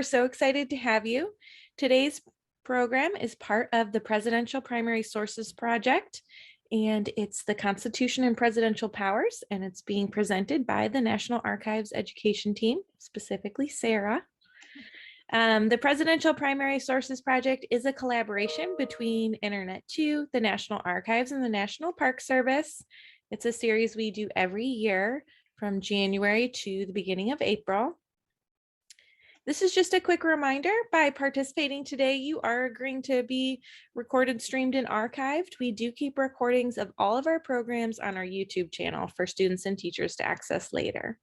we're so excited to have you. Today's program is part of the Presidential Primary Sources Project, and it's the Constitution and Presidential Powers, and it's being presented by the National Archives Education Team, specifically Sara. The Presidential Primary Sources Project is a collaboration between Internet2, the National Archives, and the National Park Service. It's a series we do every year from January to the beginning of April. This is just a quick reminder, by participating today, you are agreeing to be recorded, streamed, and archived. We do keep recordings of all of our programs on our YouTube channel for students and teachers to access later.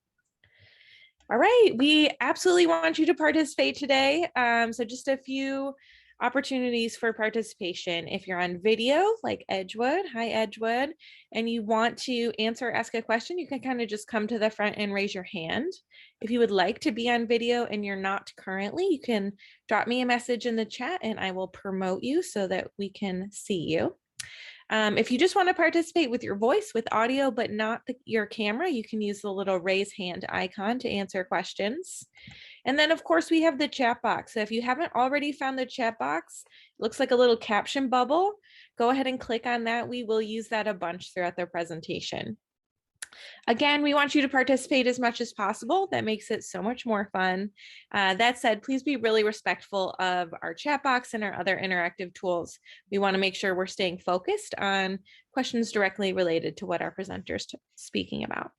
All right, we absolutely want you to participate today. So just a few opportunities for participation. If you're on video, like Edgewood, hi Edgewood, and you want to answer or ask a question, you can kind of just come to the front and raise your hand. If you would like to be on video and you're not currently, you can drop me a message in the chat and I will promote you so that we can see you. If you just want to participate with your voice, with audio, but not your camera, you can use the little raise hand icon to answer questions. And then, of course, we have the chat box. So if you haven't already found the chat box, it looks like a little caption bubble. Go ahead and click on that. We will use that a bunch throughout the presentation. Again, we want you to participate as much as possible. That makes it so much more fun. That said, please be really respectful of our chat box and our other interactive tools. We want to make sure we're staying focused on questions directly related to what our presenters are speaking about.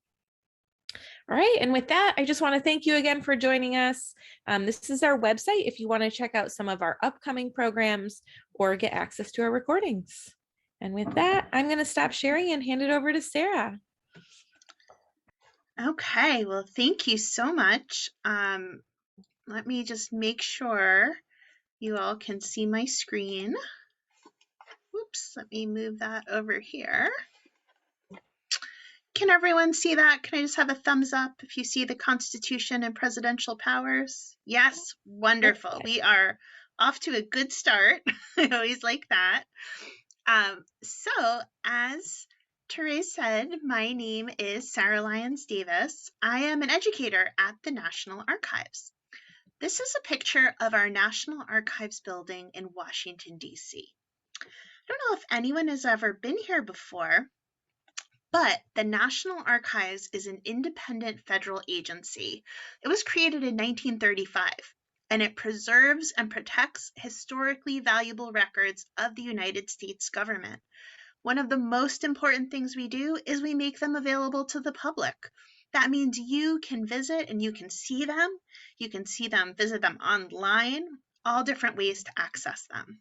All right, and with that, I just want to thank you again for joining us. This is our website if you want to check out some of our upcoming programs or get access to our recordings. And with that, I'm going to stop sharing and hand it over to Sara. Okay, well, thank you so much. Let me just make sure you all can see my screen. Oops, let me move that over here. Can everyone see that? Can I just have a thumbs up if you see the Constitution and presidential powers? Yes, wonderful. We are off to a good start. I always like that. So as Therese said, my name is Sara Lyons Davis. I am an educator at the National Archives. This is a picture of our National Archives building in Washington, D.C. I don't know if anyone has ever been here before, but the National Archives is an independent federal agency. It was created in 1935, and it preserves and protects historically valuable records of the United States government. One of the most important things we do is we make them available to the public. That means you can visit and you can see them. You can see them, visit them online, all different ways to access them.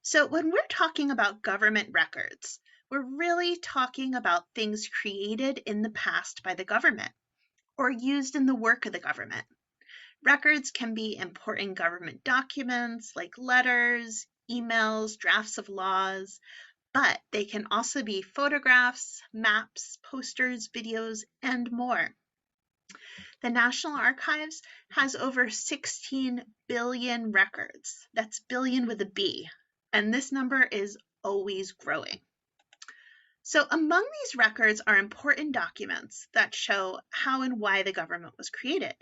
So when we're talking about government records, we're really talking about things created in the past by the government or used in the work of the government. Records can be important government documents like letters, emails, drafts of laws, but they can also be photographs, maps, posters, videos, and more. The National Archives has over 16 billion records. That's billion with a B, and this number is always growing. So among these records are important documents that show how and why the government was created.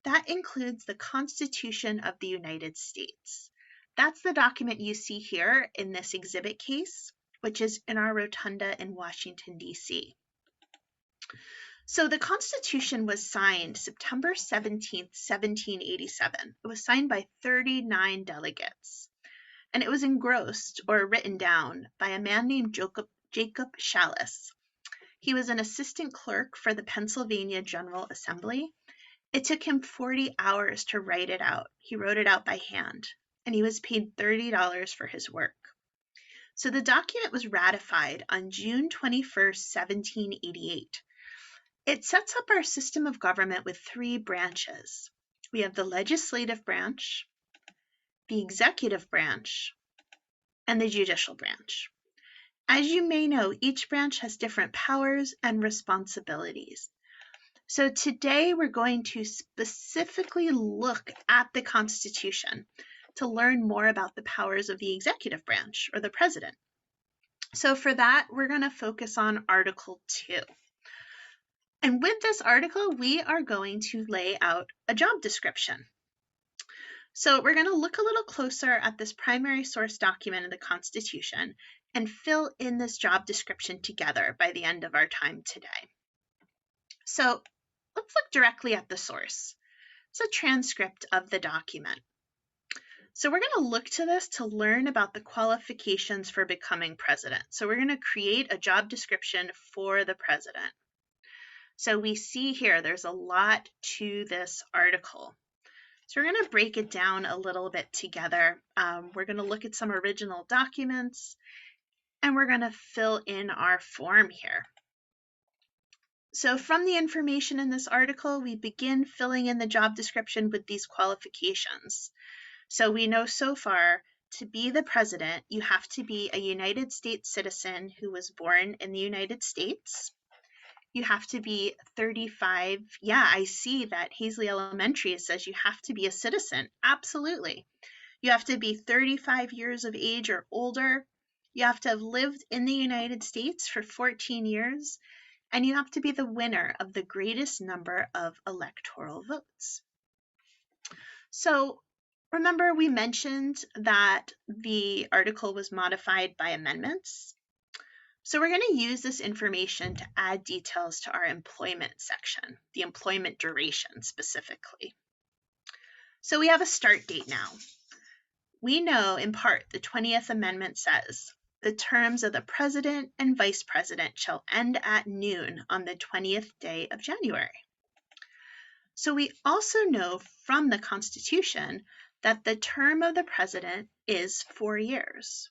That includes the Constitution of the United States. That's the document you see here in this exhibit case, which is in our rotunda in Washington, D.C. So the Constitution was signed September 17th, 1787. It was signed by 39 delegates, and it was engrossed or written down by a man named Jacob Chalice. He was an assistant clerk for the Pennsylvania General Assembly. It took him 40 hours to write it out. He wrote it out by hand, and he was paid $30 for his work. So the document was ratified on June 21st, 1788. It sets up our system of government with three branches. We have the legislative branch, the executive branch, and the judicial branch. As you may know, each branch has different powers and responsibilities. So today we're going to specifically look at the Constitution to learn more about the powers of the executive branch, or the president. So for that, we're going to focus on Article 2. And with this article, we are going to lay out a job description. So we're going to look a little closer at this primary source document of the Constitution and fill in this job description together by the end of our time today. So let's look directly at the source. It's a transcript of the document. So we're going to look to this to learn about the qualifications for becoming president. So we're going to create a job description for the president. So we see here there's a lot to this article. So we're going to break it down a little bit together. We're going to look at some original documents, and we're going to fill in our form here. So from the information in this article, we begin filling in the job description with these qualifications. So we know so far, to be the president, you have to be a United States citizen who was born in the United States. You have to be 35. Yeah, I see that Hazley Elementary says you have to be a citizen. Absolutely. You have to be 35 years of age or older. You have to have lived in the United States for 14 years. And you have to be the winner of the greatest number of electoral votes. So remember, we mentioned that the article was modified by amendments. So we're going to use this information to add details to our employment section, the employment duration specifically. So we have a start date now. We know in part the 20th Amendment says, the terms of the president and vice president shall end at noon on the 20th day of January. So we also know from the Constitution that the term of the president is 4 years.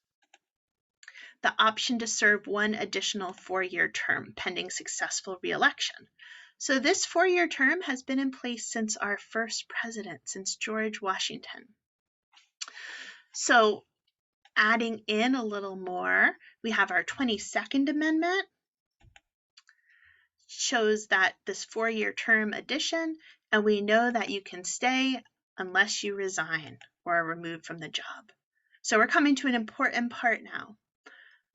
The option to serve one additional 4-year term pending successful re-election. So this 4-year term has been in place since our first president, since George Washington. So adding in a little more, we have our 22nd Amendment, shows that this 4-year term addition, and we know that you can stay unless you resign or are removed from the job. So we're coming to an important part now.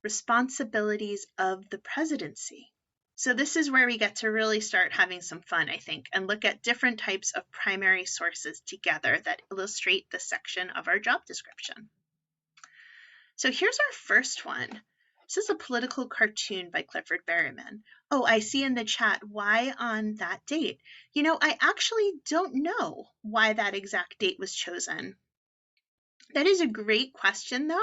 Responsibilities of the presidency. So this is where we get to really start having some fun, I think, and look at different types of primary sources together that illustrate the section of our job description. So here's our first one. This is a political cartoon by Clifford Berryman. Oh, I see in the chat, why on that date? You know, I actually don't know why that exact date was chosen. That is a great question, though.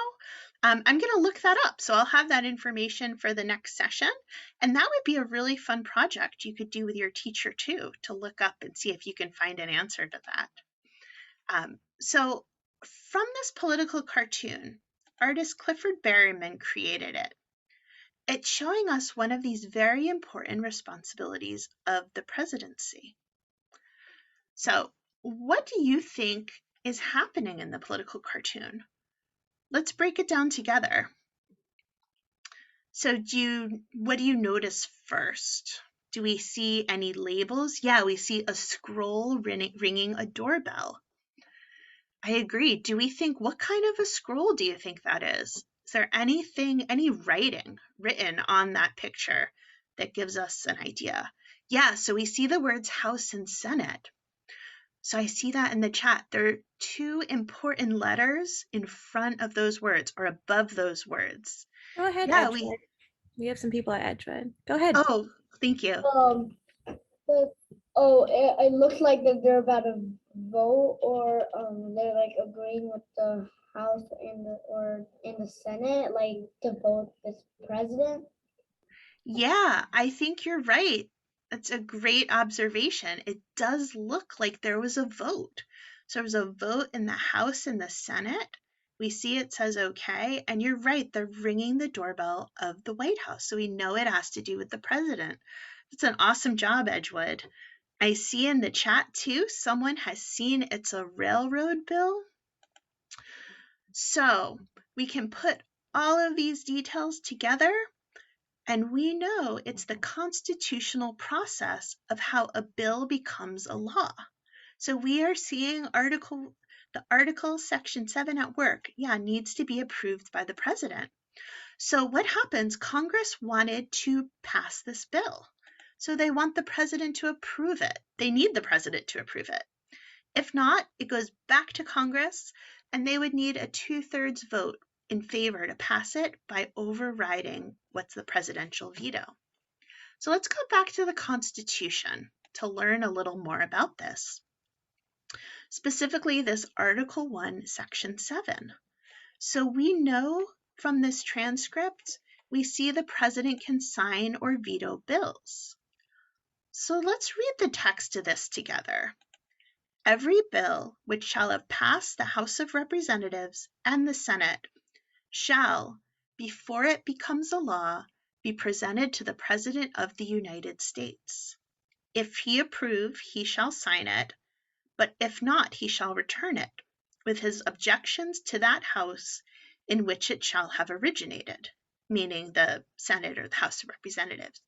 I'm going to look that up, so I'll have that information for the next session, and that would be a really fun project you could do with your teacher, too, to look up and see if you can find an answer to that. So from this political cartoon, artist Clifford Berryman created it. It's showing us one of these very important responsibilities of the presidency. So what do you think is happening in the political cartoon? Let's break it down together. So what do you notice first? Do we see any labels? Yeah, we see a scroll ringing a doorbell. I agree. Do we think, what kind of a scroll do you think that is? Is there any writing written on that picture that gives us an idea? Yeah, so we see the words House and Senate. So I see that in the chat. There are 2 important letters in front of those words or above those words. Go ahead, Yeah, Edgewood. We have some people at Edgewood. Go ahead. oh, thank you. It looks like that they're about to vote, or they're like agreeing with the House in the Senate, like to vote this president. Yeah, I think you're right. That's a great observation. It does look like there was a vote. So there was a vote in the House and the Senate. We see it says okay, and you're right, they're ringing the doorbell of the White House. So we know it has to do with the president. It's an awesome job, Edgewood. I see in the chat too, someone has seen it's a railroad bill. So we can put all of these details together, and we know it's the constitutional process of how a bill becomes a law. So we are seeing the article section 7 at work, needs to be approved by the president. So what happens? Congress wanted to pass this bill. So they want the president to approve it. They need the president to approve it. If not, it goes back to Congress, and they would need a 2/3 vote in favor to pass it by overriding what's the presidential veto. So let's go back to the Constitution to learn a little more about this. Specifically, this Article 1, Section 7. So we know from this transcript, we see the president can sign or veto bills. So let's read the text of this together. Every bill which shall have passed the House of Representatives and the Senate shall, before it becomes a law, be presented to the President of the United States. If he approve, he shall sign it, but if not, he shall return it, with his objections to that House in which it shall have originated, meaning the Senate or the House of Representatives,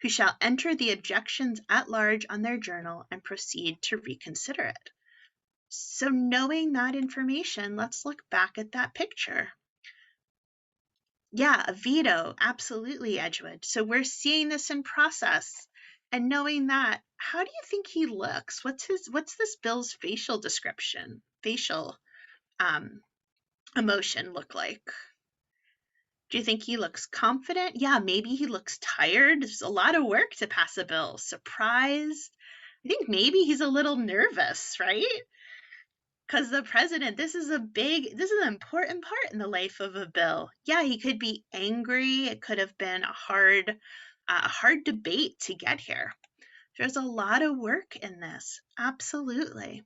who shall enter the objections at large on their journal and proceed to reconsider it. So knowing that information, let's look back at that picture. Yeah, a veto, absolutely, Edgewood. So we're seeing this in process. And knowing that, how do you think he looks? What's this bill's facial description, facial emotion look like? Do you think he looks confident? Yeah, maybe he looks tired. There's a lot of work to pass a bill. Surprised. I think maybe he's a little nervous, right? Because the president, this is an important part in the life of a bill. Yeah, he could be angry. It could have been a hard debate to get here. There's a lot of work in this. Absolutely.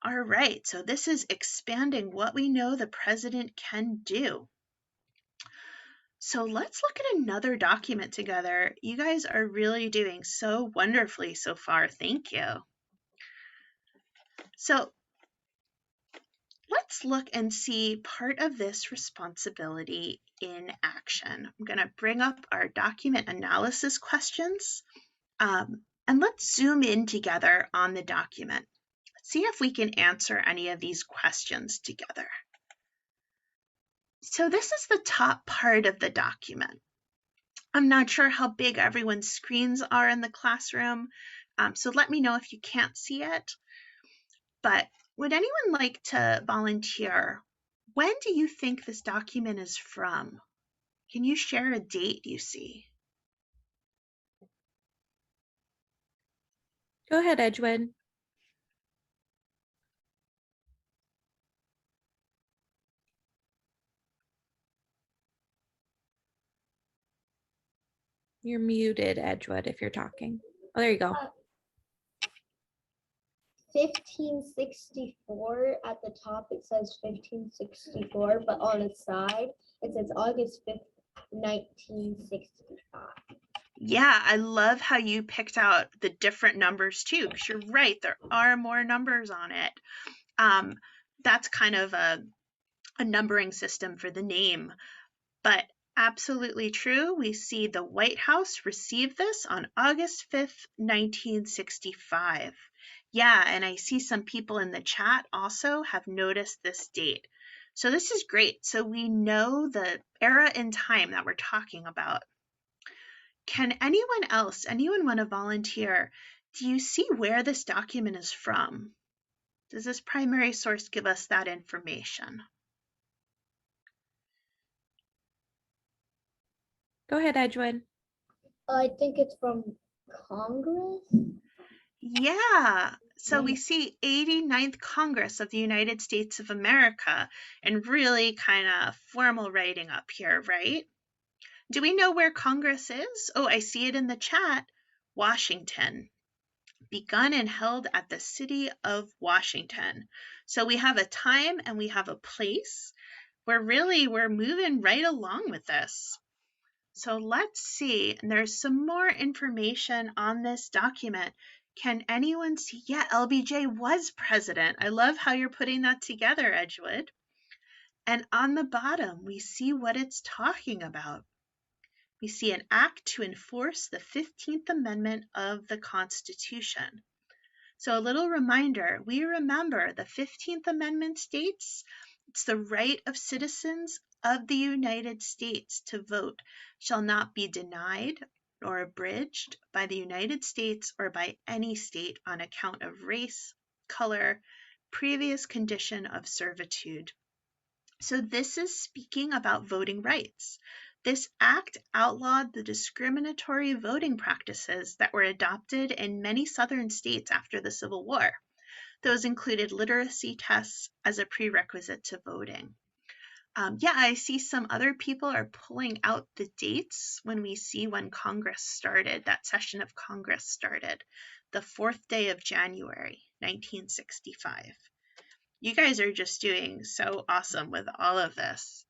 All right, so this is expanding what we know the president can do. So let's look at another document together. You guys are really doing so wonderfully so far. Thank you. So let's look and see part of this responsibility in action. I'm going to bring up our document analysis questions, and let's zoom in together on the document. Let's see if we can answer any of these questions together. So this is the top part of the document. I'm not sure how big everyone's screens are in the classroom, so let me know if you can't see it. But would anyone like to volunteer? When do you think this document is from? Can you share a date you see? Go ahead, Edgewood. You're muted, Edgewood, if you're talking. Oh, there you go. 1564. At the top it says 1564, but on its side it says August 5th, 1965. Yeah, I love how you picked out the different numbers too, because you're right, there are more numbers on it. That's kind of a numbering system for the name, but absolutely true. We see the White House received this on August 5th, 1965. Yeah, and I see some people in the chat also have noticed this date. So this is great. So we know the era in time that we're talking about. Can anyone want to volunteer? Do you see where this document is from? Does this primary source give us that information? Go ahead, Edgewood. I think it's from Congress. Yeah, so we see 89th Congress of the United States of America, and really kind of formal writing up here, right? Do we know where Congress is? Oh, I see it in the chat. Washington. Begun and held at the city of Washington. So we have a time and we have a place. We're moving right along with this. So let's see, and there's some more information on this document. Can anyone see? Yeah, LBJ was president. I love how you're putting that together, Edgewood. And on the bottom, we see what it's talking about. We see an act to enforce the 15th Amendment of the Constitution. So a little reminder, we remember the 15th Amendment states, it's the right of citizens of the United States to vote shall not be denied or abridged by the United States or by any state on account of race, color, previous condition of servitude. So this is speaking about voting rights. This act outlawed the discriminatory voting practices that were adopted in many southern states after the Civil War. Those included literacy tests as a prerequisite to voting. Yeah, I see some other people are pulling out the dates when we see when Congress started, that session of Congress started, the 4th day of January, 1965. You guys are just doing so awesome with all of this.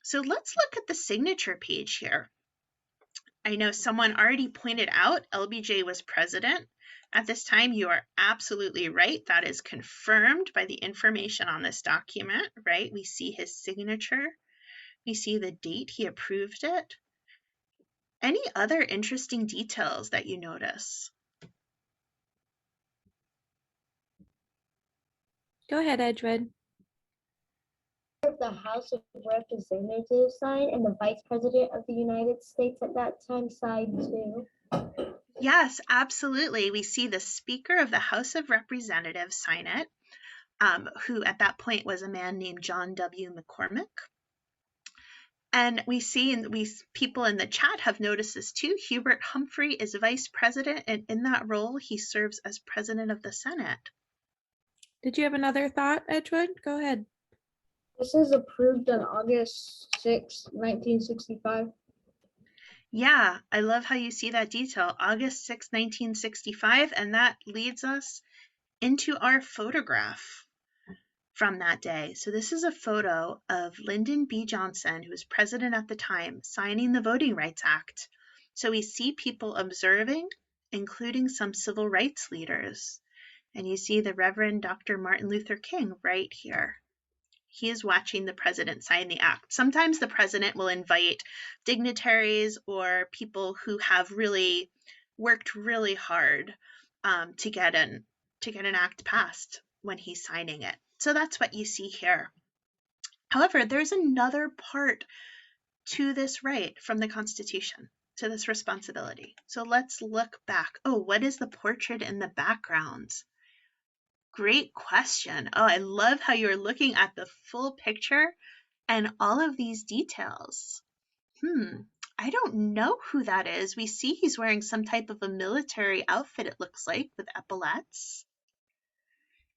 So let's look at the signature page here. I know someone already pointed out LBJ was president. At this time, you are absolutely right. That is confirmed by the information on this document, right? We see his signature. We see the date he approved it. Any other interesting details that you notice? Go ahead, Edgewood. The House of Representatives signed and the Vice President of the United States at that time signed too. Yes, absolutely. We see the Speaker of the House of Representatives sign it, who at that point was a man named John W. McCormick. And we see, and people in the chat have noticed this too, Hubert Humphrey is Vice President, and in that role, he serves as President of the Senate. Did you have another thought, Edgewood? Go ahead. This is approved on August 6, 1965. Yeah, I love how you see that detail. August 6, 1965, and that leads us into our photograph from that day. So this is a photo of Lyndon B. Johnson, who was president at the time, signing the Voting Rights Act. So we see people observing, including some civil rights leaders. And you see the Reverend Dr. Martin Luther King right here. He is watching the president sign the act. Sometimes the president will invite dignitaries or people who have really worked really hard to get an act passed when he's signing it. So that's what you see here. However, there's another part to this right from the Constitution, to this responsibility. So let's look back. Oh, what is the portrait in the background? Great question. Oh, I love how you're looking at the full picture and all of these details. I don't know who that is. We see he's wearing some type of a military outfit, it looks like, with epaulets.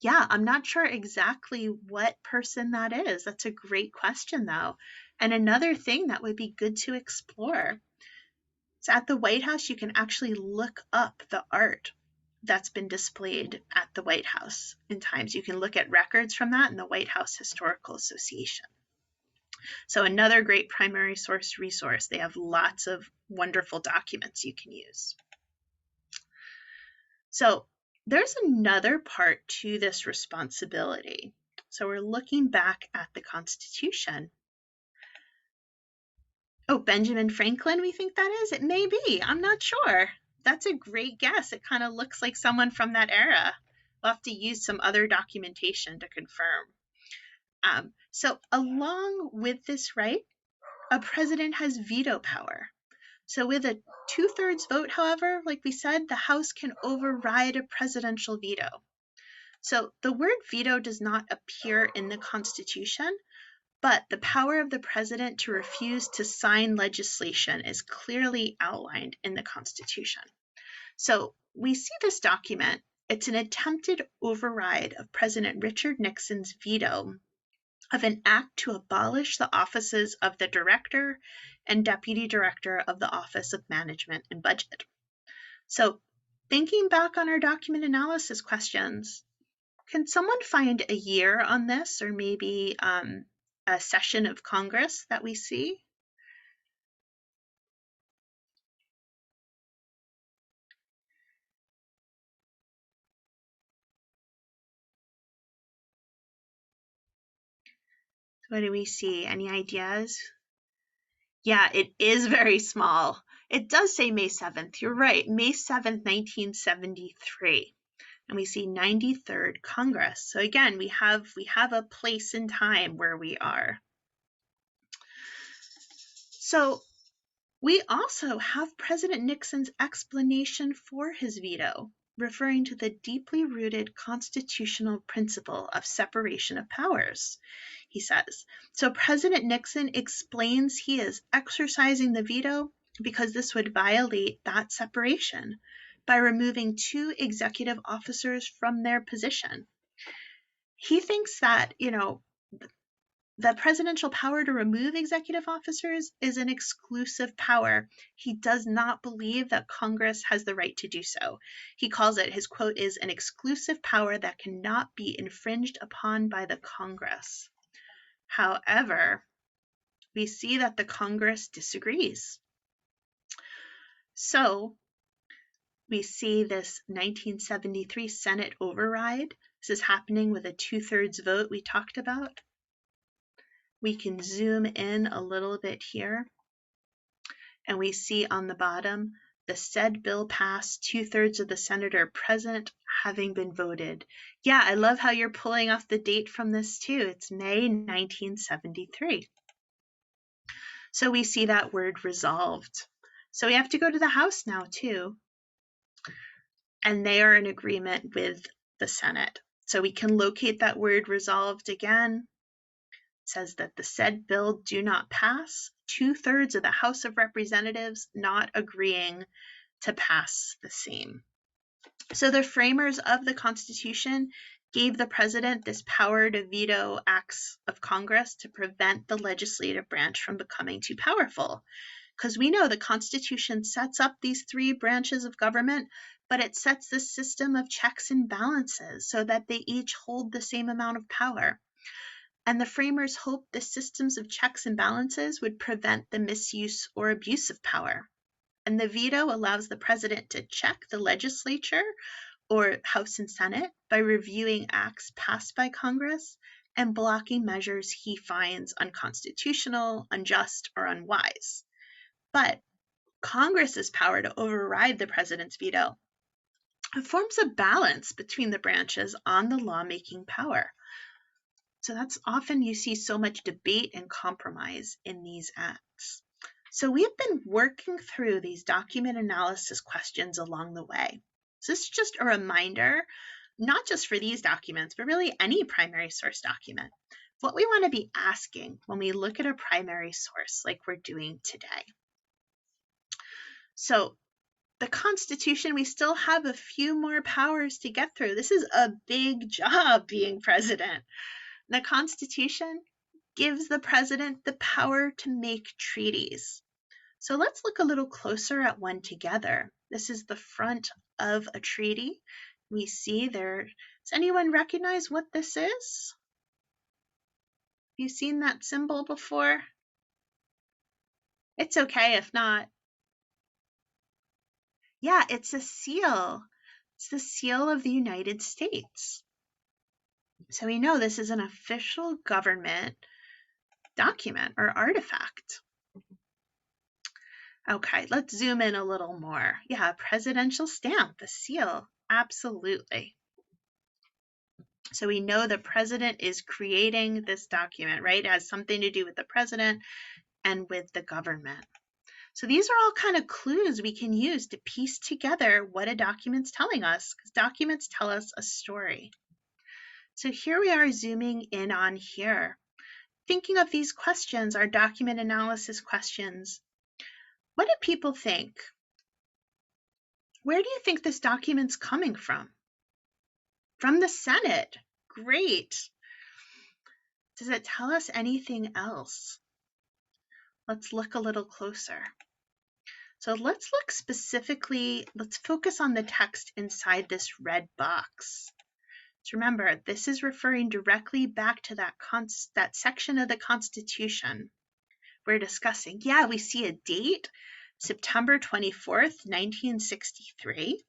Yeah, I'm not sure exactly what person that is. That's a great question, though. And another thing that would be good to explore is at the White House, you can actually look up the art that's been displayed at the White House in times. You can look at records from that in the White House Historical Association. So another great primary source resource. They have lots of wonderful documents you can use. So there's another part to this responsibility. So we're looking back at the Constitution. Oh, Benjamin Franklin, we think that is? It may be. I'm not sure. That's a great guess. It kind of looks like someone from that era. We'll have to use some other documentation to confirm. So along with this right, a president has veto power. So with a 2/3 vote, however, like we said, the House can override a presidential veto. So the word veto does not appear in the Constitution, but the power of the president to refuse to sign legislation is clearly outlined in the Constitution. So we see this document. It's an attempted override of President Richard Nixon's veto of an act to abolish the offices of the Director and Deputy Director of the Office of Management and Budget. So thinking back on our document analysis questions, can someone find a year on this, or maybe a session of Congress that we see? What do we see? Any ideas? Yeah, it is very small. It does say May 7th. You're right. May 7th, 1973. And we see 93rd Congress. So again, we have a place in time where we are. So we also have President Nixon's explanation for his veto. referring to the deeply rooted constitutional principle of separation of powers, he says. So President Nixon explains he is exercising the veto because this would violate that separation by removing 2 executive officers from their position. He thinks that, the presidential power to remove executive officers is an exclusive power. He does not believe that Congress has the right to do so. He calls it, his quote is, an exclusive power that cannot be infringed upon by the Congress. However, we see that the Congress disagrees. So we see this 1973 Senate override. This is happening with a 2/3 vote we talked about. We can zoom in a little bit here, and we see on the bottom, the said bill passed, 2/3 of the senator present having been voted. Yeah, I love how you're pulling off the date from this too. It's May 1973. So we see that word resolved. So we have to go to the House now too, and they are in agreement with the Senate. So we can locate that word resolved again. Says that the said bill do not pass, 2/3 of the House of Representatives not agreeing to pass the same. So the framers of the Constitution gave the president this power to veto acts of Congress to prevent the legislative branch from becoming too powerful. Because we know the Constitution sets up these 3 branches of government, but it sets this system of checks and balances so that they each hold the same amount of power. And the framers hoped the systems of checks and balances would prevent the misuse or abuse of power. And the veto allows the president to check the legislature or House and Senate by reviewing acts passed by Congress and blocking measures he finds unconstitutional, unjust, or unwise. But Congress's power to override the president's veto forms a balance between the branches on the lawmaking power. So that's often you see so much debate and compromise in these acts. So we've been working through these document analysis questions along the way. So this is just a reminder, not just for these documents, but really any primary source document, what we want to be asking when we look at a primary source like we're doing today. So the Constitution, we still have a few more powers to get through. This is a big job being president. The Constitution gives the president the power to make treaties. So let's look a little closer at one together. This is the front of a treaty. We see there, does anyone recognize what this is? Have you seen that symbol before? It's okay if not. Yeah, it's a seal. It's the seal of the United States. So we know this is an official government document or artifact. Okay, let's zoom in a little more. Yeah, presidential stamp, the seal, absolutely. So we know the president is creating this document, right? It has something to do with the president and with the government. So these are all kind of clues we can use to piece together what a document's telling us, because documents tell us a story. So here we are zooming in on here. Thinking of these questions, our document analysis questions, what do people think? Where do you think this document's coming from? From the Senate. Great. Does it tell us anything else? Let's look a little closer. So let's look specifically, let's focus on the text inside this red box. So remember, this is referring directly back to that section of the Constitution we're discussing. Yeah, we see a date, September 24th, 1963.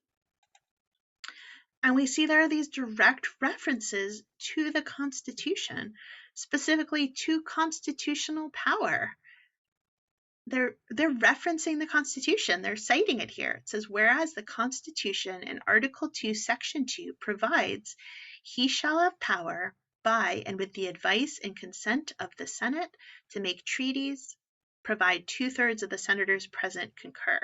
And we see there are these direct references to the Constitution, specifically to constitutional power. They're referencing the Constitution. They're citing it here. It says, whereas the Constitution in Article 2, Section 2 provides, he shall have power by and with the advice and consent of the Senate to make treaties, provide 2/3 of the senators present concur.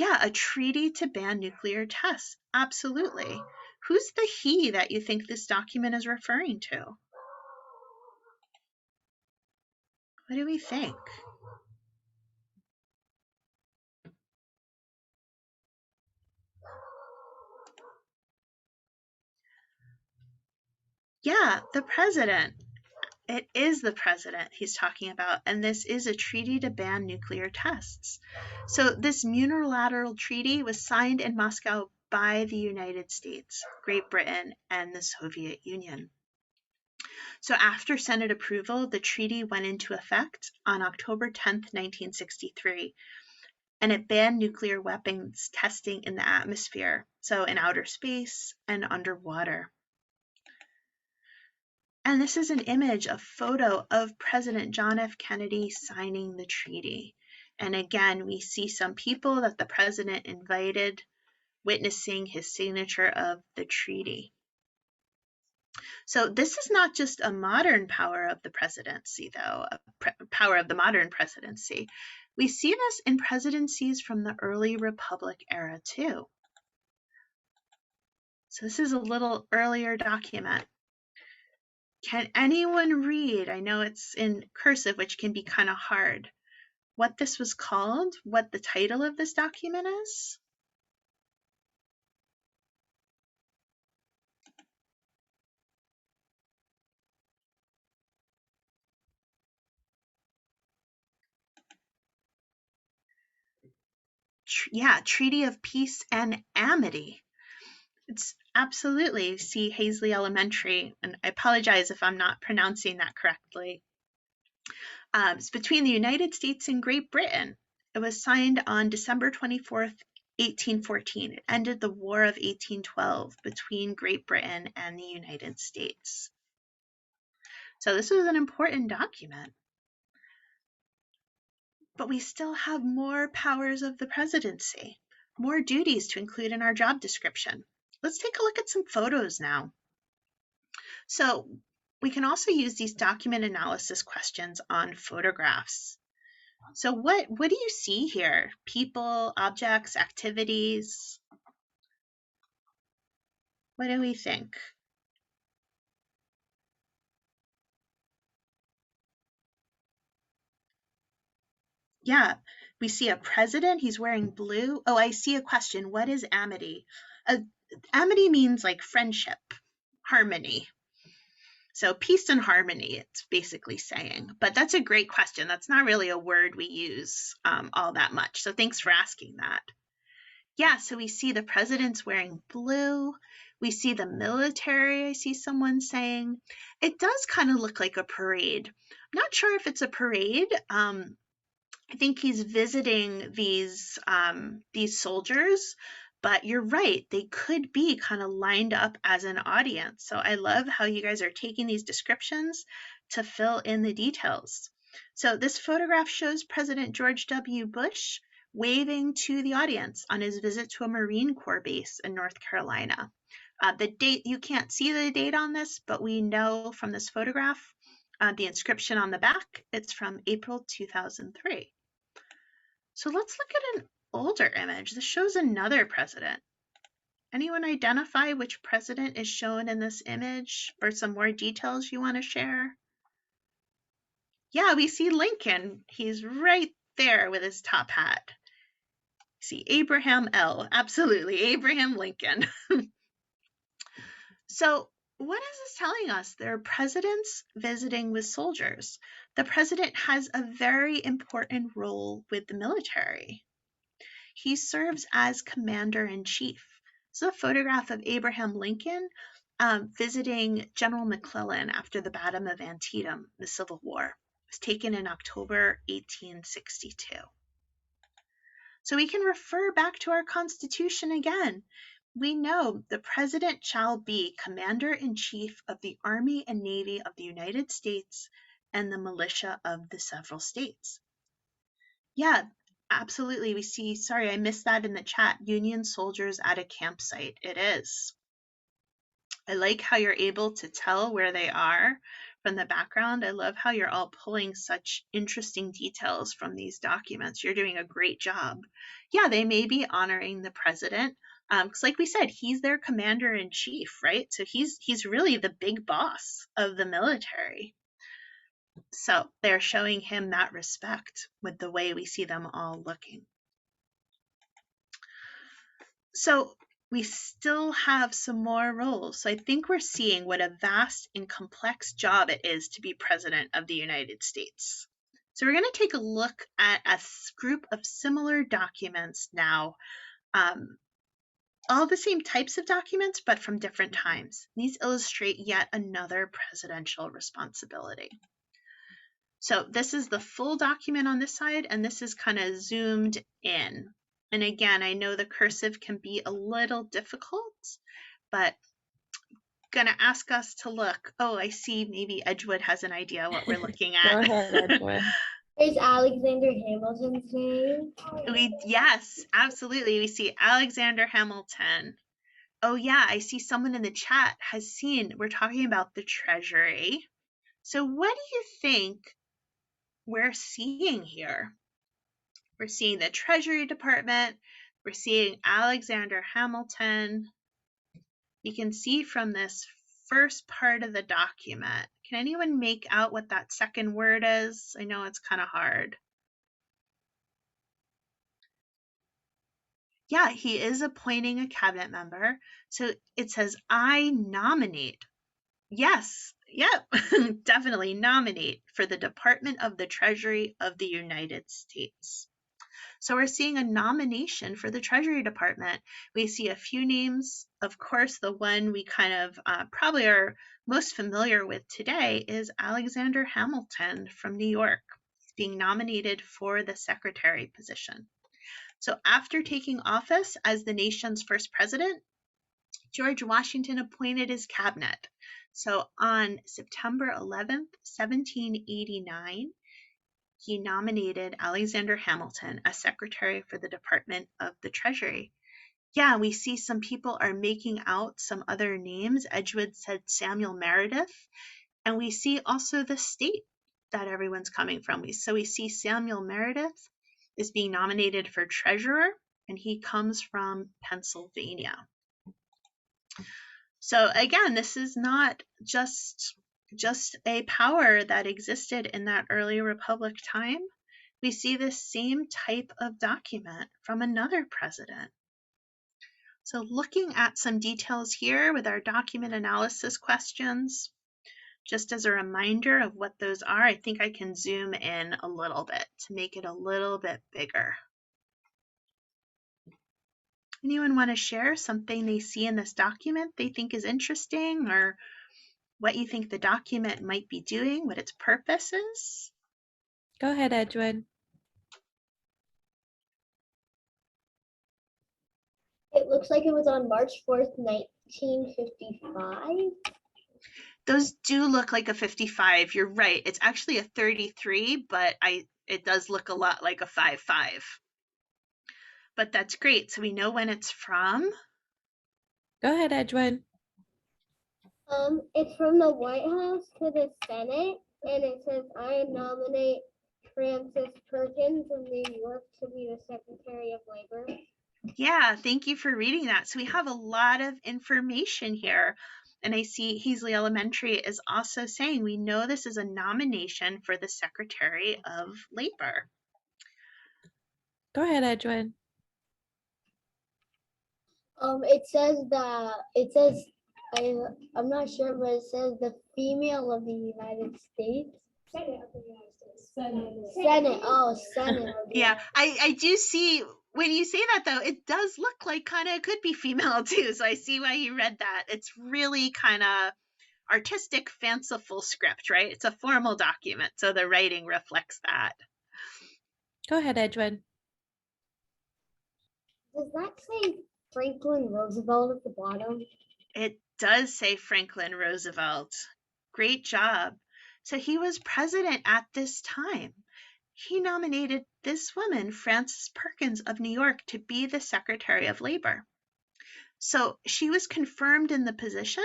Yeah, a treaty to ban nuclear tests. Absolutely. Who's the he that you think this document is referring to? What do we think? Yeah, the president. It is the president he's talking about, and this is a treaty to ban nuclear tests. So this unilateral treaty was signed in Moscow by the United States, Great Britain, and the Soviet Union. So after Senate approval, the treaty went into effect on October 10th, 1963, and it banned nuclear weapons testing in the atmosphere, so in outer space and underwater. And this is an image, a photo of President John F. Kennedy signing the treaty. And again, we see some people that the president invited witnessing his signature of the treaty. So this is not just a modern power of the presidency, though, a power of the modern presidency. We see this in presidencies from the early Republic era, too. So this is a little earlier document. Can anyone read? I know it's in cursive, which can be kind of hard. What this was called? What the title of this document is? Yeah, Treaty of Peace and Amity. It's absolutely, see Hazley Elementary, and I apologize if I'm not pronouncing that correctly. It's between the United States and Great Britain. It was signed on December 24th, 1814. It ended the War of 1812 between Great Britain and the United States. So this was an important document. But we still have more powers of the presidency, more duties to include in our job description. Let's take a look at some photos now. So we can also use these document analysis questions on photographs. So what do you see here? People, objects, activities? What do we think? Yeah, we see a president. He's wearing blue. Oh, I see a question. What is amity? Amity means like friendship, harmony. So peace and harmony, it's basically saying. But that's a great question. That's not really a word we use all that much. So thanks for asking that. Yeah, so we see the president's wearing blue. We see the military, I see someone saying. It does kind of look like a parade. I'm not sure if it's a parade. I think he's visiting these soldiers, but you're right, they could be kind of lined up as an audience. So I love how you guys are taking these descriptions to fill in the details. So this photograph shows President George W. Bush waving to the audience on his visit to a Marine Corps base in North Carolina. The date, you can't see the date on this, but we know from this photograph, the inscription on the back, it's from April 2003. So let's look at an older image. This shows another president. Anyone identify which president is shown in this image, or some more details you want to share? Yeah, we see Lincoln. He's right there with his top hat. See Abraham L. Absolutely, Abraham Lincoln. So what is this telling us? There are presidents visiting with soldiers. The president has a very important role with the military. He serves as commander-in-chief. So a photograph of Abraham Lincoln visiting General McClellan after the Battle of Antietam, the Civil War. It was taken in October 1862. So we can refer back to our Constitution again. We know the president shall be commander-in-chief of the Army and Navy of the United States and the militia of the several states. Yeah, absolutely. We see, sorry, I missed that in the chat, Union soldiers at a campsite. It is. I like how you're able to tell where they are from the background. I love how you're all pulling such interesting details from these documents. You're doing a great job. Yeah, they may be honoring the president, because like we said, he's their commander in chief, right? So he's really the big boss of the military. So they're showing him that respect with the way we see them all looking. So we still have some more roles. So I think we're seeing what a vast and complex job it is to be president of the United States. So we're going to take a look at a group of similar documents now, all the same types of documents, but from different times. These illustrate yet another presidential responsibility. So this is the full document on this side, and this is kind of zoomed in. And again, I know the cursive can be a little difficult, but gonna ask us to look. Oh, I see maybe Edgewood has an idea what we're looking at. Go ahead, Edgewood. There's Alexander Hamilton's name. Yes, absolutely. We see Alexander Hamilton. Oh yeah, I see someone in the chat has seen, we're talking about the Treasury. So what do you think we're seeing here? We're seeing the Treasury Department. We're seeing Alexander Hamilton. You can see from this first part of the document. Can anyone make out what that second word is? I know it's kind of hard. Yeah, he is appointing a cabinet member. So it says, I nominate. Yes, yep, definitely nominate for the Department of the Treasury of the United States. So we're seeing a nomination for the Treasury Department. We see a few names. Of course, the one we kind of probably are most familiar with today is Alexander Hamilton from New York. He's being nominated for the secretary position. So after taking office as the nation's first president, George Washington appointed his cabinet. So on September 11th, 1789, he nominated Alexander Hamilton as secretary for the Department of the Treasury. Yeah, we see some people are making out some other names. Edgewood said Samuel Meredith. And we see also the state that everyone's coming from. So we see Samuel Meredith is being nominated for treasurer, and he comes from Pennsylvania. So again, this is not just a power that existed in that early republic time. We see the same type of document from another president. So looking at some details here with our document analysis questions, just as a reminder of what those are, I think I can zoom in a little bit to make it a little bit bigger. Anyone want to share something they see in this document they think is interesting, or what you think the document might be doing, what its purpose is? Go ahead, Edgewood. It looks like it was on March 4th, 1955. Those do look like a 55. You're right. It's actually a 33, but it does look a lot like a 55. But that's great. So we know when it's from. Go ahead, Edgewood. It's from the White House to the Senate, and it says, I nominate Frances Perkins of New York to be the Secretary of Labor. Yeah, thank you for reading that. So we have a lot of information here. And I see Heasley Elementary is also saying we know this is a nomination for the Secretary of Labor. Go ahead, Edgewood. I'm not sure, but it says the female of the United States. Senate of the United States. Senate. Oh, Senate. Yeah, I do see, when you say that though, it does look like kind of could be female too. So I see why you read that. It's really kind of artistic, fanciful script, right? It's a formal document, so the writing reflects that. Go ahead, Edgewood. Does that say Franklin Roosevelt at the bottom? It does say Franklin Roosevelt. Great job. So he was president at this time. He nominated this woman, Frances Perkins of New York, to be the Secretary of Labor. So she was confirmed in the position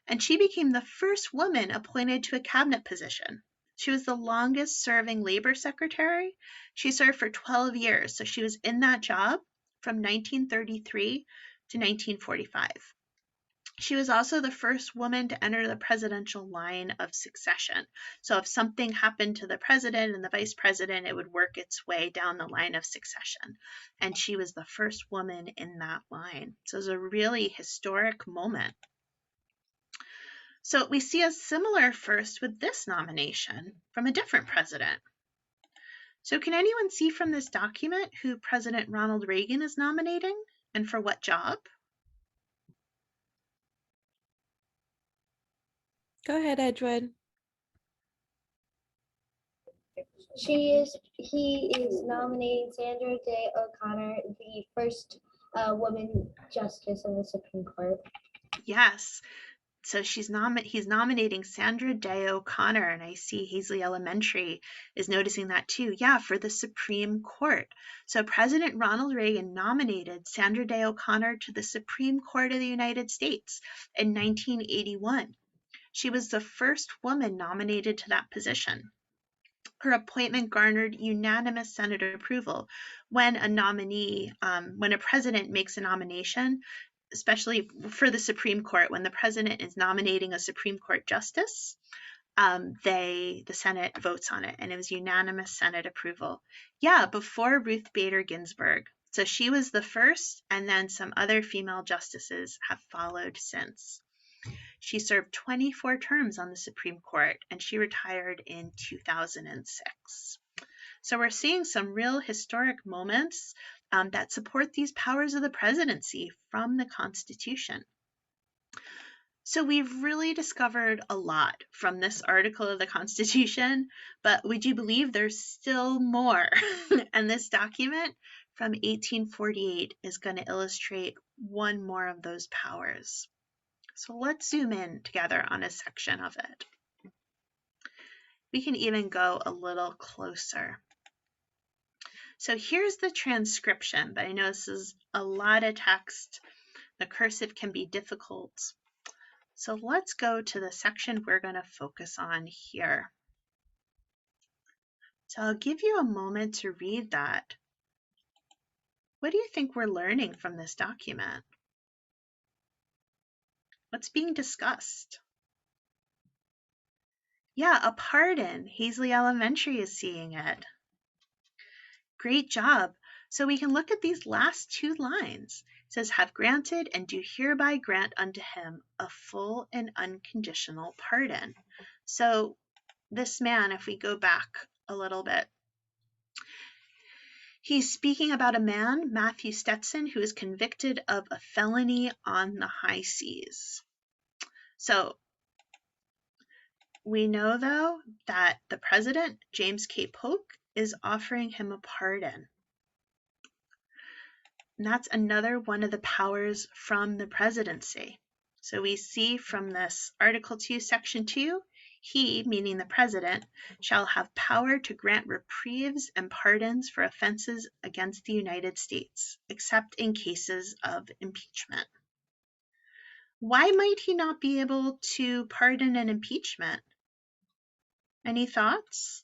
and she became the first woman appointed to a cabinet position. She was the longest serving labor secretary. She served for 12 years, so she was in that job from 1933 to 1945. She was also the first woman to enter the presidential line of succession. So if something happened to the president and the vice president, it would work its way down the line of succession. And she was the first woman in that line. So it was a really historic moment. So we see a similar first with this nomination from a different president. So can anyone see from this document who President Ronald Reagan is nominating and for what job? Go ahead, Edgewood. He is nominating Sandra Day O'Connor, the first woman justice of the Supreme Court. Yes. So he's nominating Sandra Day O'Connor, and I see Hazley Elementary is noticing that too. Yeah, for the Supreme Court. So President Ronald Reagan nominated Sandra Day O'Connor to the Supreme Court of the United States in 1981. She was the first woman nominated to that position. Her appointment garnered unanimous Senate approval. When a president makes a nomination, especially for the Supreme Court, when the president is nominating a Supreme Court justice, the Senate votes on it, and it was unanimous Senate approval. Yeah, before Ruth Bader Ginsburg. So she was the first, and then some other female justices have followed since. She served 24 terms on the Supreme Court, and she retired in 2006. So we're seeing some real historic moments that support these powers of the presidency from the Constitution. So we've really discovered a lot from this article of the Constitution, but would you believe there's still more? And this document from 1848 is going to illustrate one more of those powers. So let's zoom in together on a section of it. We can even go a little closer. So here's the transcription, but I know this is a lot of text. The cursive can be difficult. So let's go to the section we're going to focus on here. So I'll give you a moment to read that. What do you think we're learning from this document? What's being discussed? Yeah, a pardon. Hazley Elementary is seeing it. Great job. So we can look at these last two lines. It says, have granted and do hereby grant unto him a full and unconditional pardon. So this man, if we go back a little bit, he's speaking about a man, Matthew Stetson, who is convicted of a felony on the high seas. So we know, though, that the president, James K. Polk, is offering him a pardon. And that's another one of the powers from the presidency. So we see from this Article 2, Section 2, he, meaning the president, shall have power to grant reprieves and pardons for offenses against the United States, except in cases of impeachment. Why might he not be able to pardon an impeachment? Any thoughts?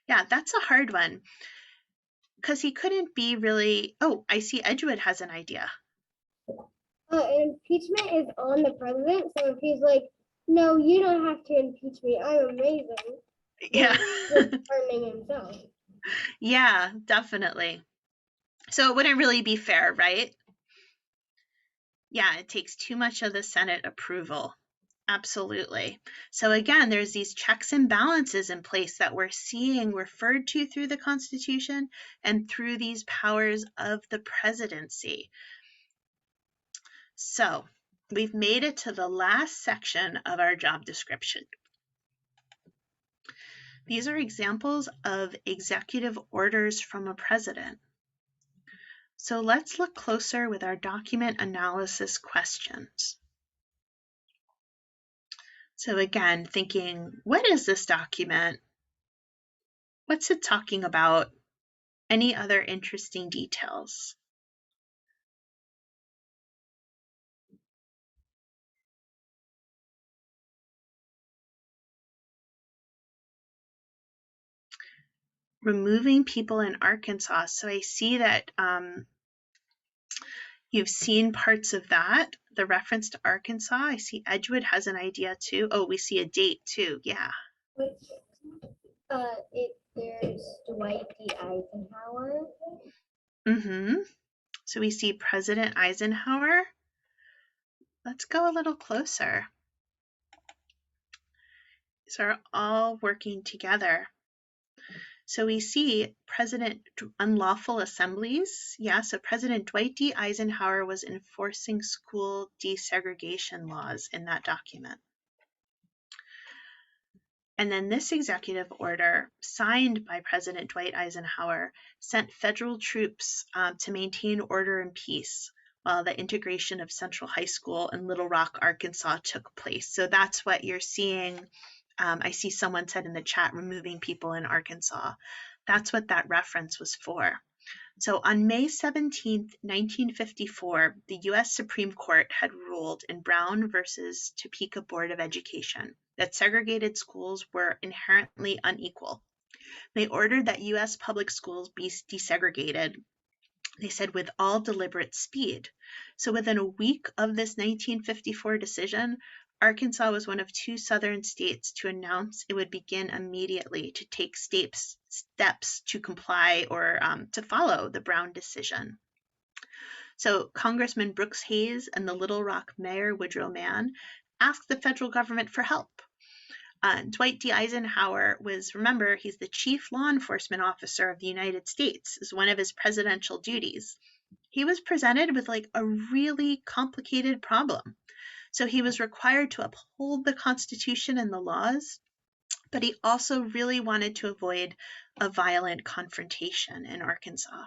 Yeah, that's a hard one. Because he couldn't be really... Oh, I see Edgewood has an idea. Impeachment is on the president, so if he's like, no, you don't have to impeach me, I'm amazing. Yeah. Pardoning himself. Yeah, definitely. So it wouldn't really be fair, right? Yeah, it takes too much of the Senate approval. Absolutely. So again, there's these checks and balances in place that we're seeing referred to through the Constitution and through these powers of the presidency. So we've made it to the last section of our job description. These are examples of executive orders from a president. So let's look closer with our document analysis questions. So again, thinking, what is this document? What's it talking about? Any other interesting details? removing people in Arkansas. So I see that you've seen parts of that, the reference to Arkansas. I see Edgewood has an idea too. Oh, we see a date too. Yeah. There's Dwight D. Eisenhower. Mm-hmm. So we see President Eisenhower. Let's go a little closer. These are all working together. So we see President unlawful assemblies. Yeah, so President Dwight D. Eisenhower was enforcing school desegregation laws in that document. And then this executive order, signed by President Dwight Eisenhower, sent federal troops to maintain order and peace while the integration of Central High School in Little Rock, Arkansas took place. So that's what you're seeing. I see someone said in the chat, removing people in Arkansas. That's what that reference was for. So on May 17, 1954, the U.S. Supreme Court had ruled in Brown versus Topeka Board of Education that segregated schools were inherently unequal. They ordered that U.S. public schools be desegregated, they said, with all deliberate speed. So within a week of this 1954 decision, Arkansas was one of 2 southern states to announce it would begin immediately to take steps to comply or to follow the Brown decision. So Congressman Brooks Hayes and the Little Rock Mayor Woodrow Mann asked the federal government for help. Dwight D. Eisenhower was, remember, he's the chief law enforcement officer of the United States, is one of his presidential duties. He was presented with like a really complicated problem. So he was required to uphold the Constitution and the laws, but he also really wanted to avoid a violent confrontation in Arkansas.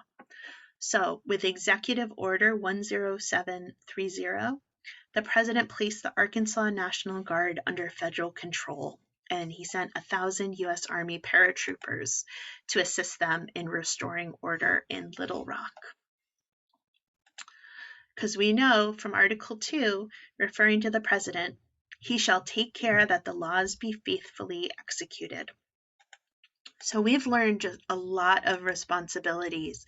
So with Executive Order 10730, the president placed the Arkansas National Guard under federal control, and he sent 1,000 U.S. Army paratroopers to assist them in restoring order in Little Rock. Because we know from Article 2, referring to the president, he shall take care that the laws be faithfully executed. So we've learned just a lot of responsibilities.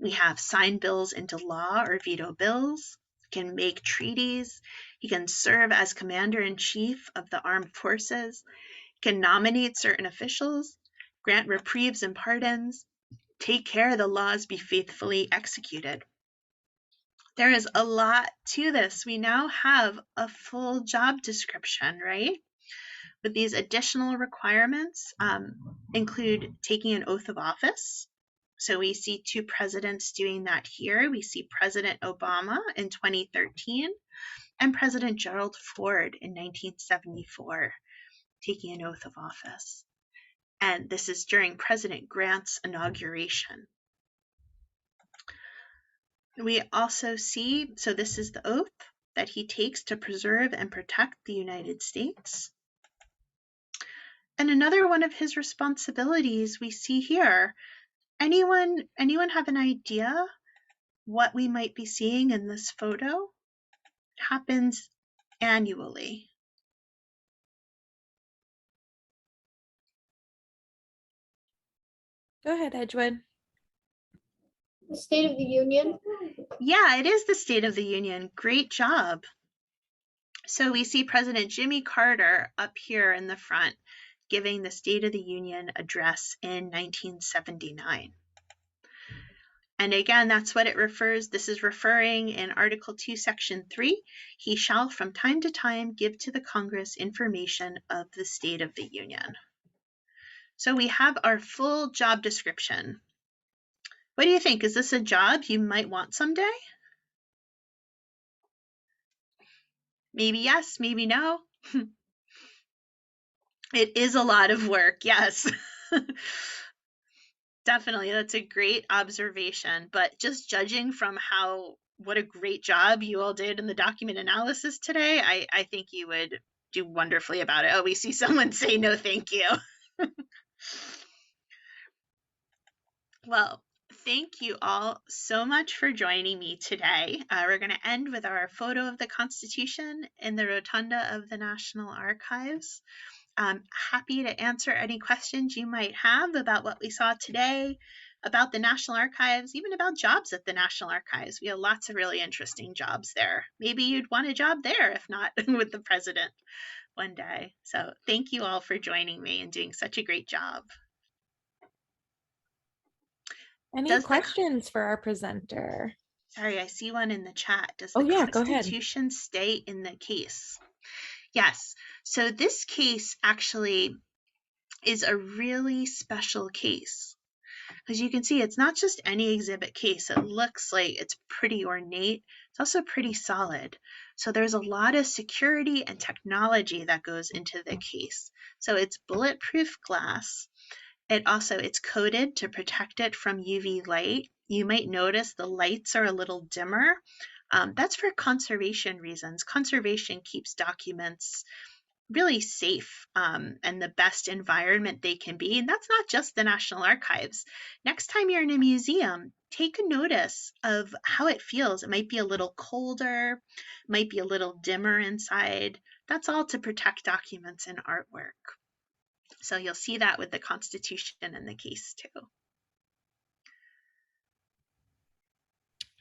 We have sign bills into law or veto bills, can make treaties, he can serve as commander-in-chief of the armed forces, can nominate certain officials, grant reprieves and pardons, take care the laws be faithfully executed. There is a lot to this. We now have a full job description, right? But these additional requirements include taking an oath of office. So we see 2 presidents doing that here. We see President Obama in 2013 and President Gerald Ford in 1974 taking an oath of office. And this is during President Grant's inauguration. We also see, so this is the oath that he takes to preserve and protect the United States. And another one of his responsibilities we see here. Anyone have an idea what we might be seeing in this photo? It happens annually. Go ahead, Edgewood. The State of the Union. Yeah, it is the State of the Union. Great job. So we see President Jimmy Carter up here in the front giving the State of the Union address in 1979. And again, that's what it refers. This is referring in Article 2, Section 3. He shall from time to time give to the Congress information of the State of the Union. So we have our full job description. What do you think? Is this a job you might want someday? Maybe yes, maybe no. It is a lot of work, yes. Definitely, that's a great observation. But just judging from what a great job you all did in the document analysis today, I think you would do wonderfully about it. Oh, we see someone say no, thank you. Well, thank you all so much for joining me today. We're going to end with our photo of the Constitution in the rotunda of the National Archives. happy to answer any questions you might have about what we saw today, about the National Archives, even about jobs at the National Archives. We have lots of really interesting jobs there. Maybe you'd want a job there, if not with the president one day. So thank you all for joining me and doing such a great job. Any questions for our presenter? Sorry, I see one in the chat. Does Oh, the yeah, go ahead. Constitution stay in the case? Yes. So this case actually is a really special case. As you can see, it's not just any exhibit case. It looks like it's pretty ornate. It's also pretty solid. So there's a lot of security and technology that goes into the case. So it's bulletproof glass. It's coated to protect it from UV light. You might notice the lights are a little dimmer. That's for conservation reasons. Conservation keeps documents really safe and the best environment they can be. And that's not just the National Archives. Next time you're in a museum, take a notice of how it feels. It might be a little colder, might be a little dimmer inside. That's all to protect documents and artwork. So you'll see that with the Constitution and the case too.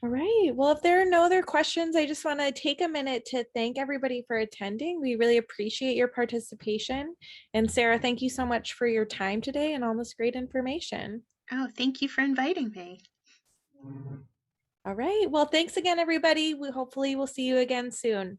All right. Well, if there are no other questions, I just want to take a minute to thank everybody for attending. We really appreciate your participation. And Sarah, thank you so much for your time today and all this great information. Oh, thank you for inviting me. All right. Well, thanks again, everybody. We hopefully will see you again soon. Have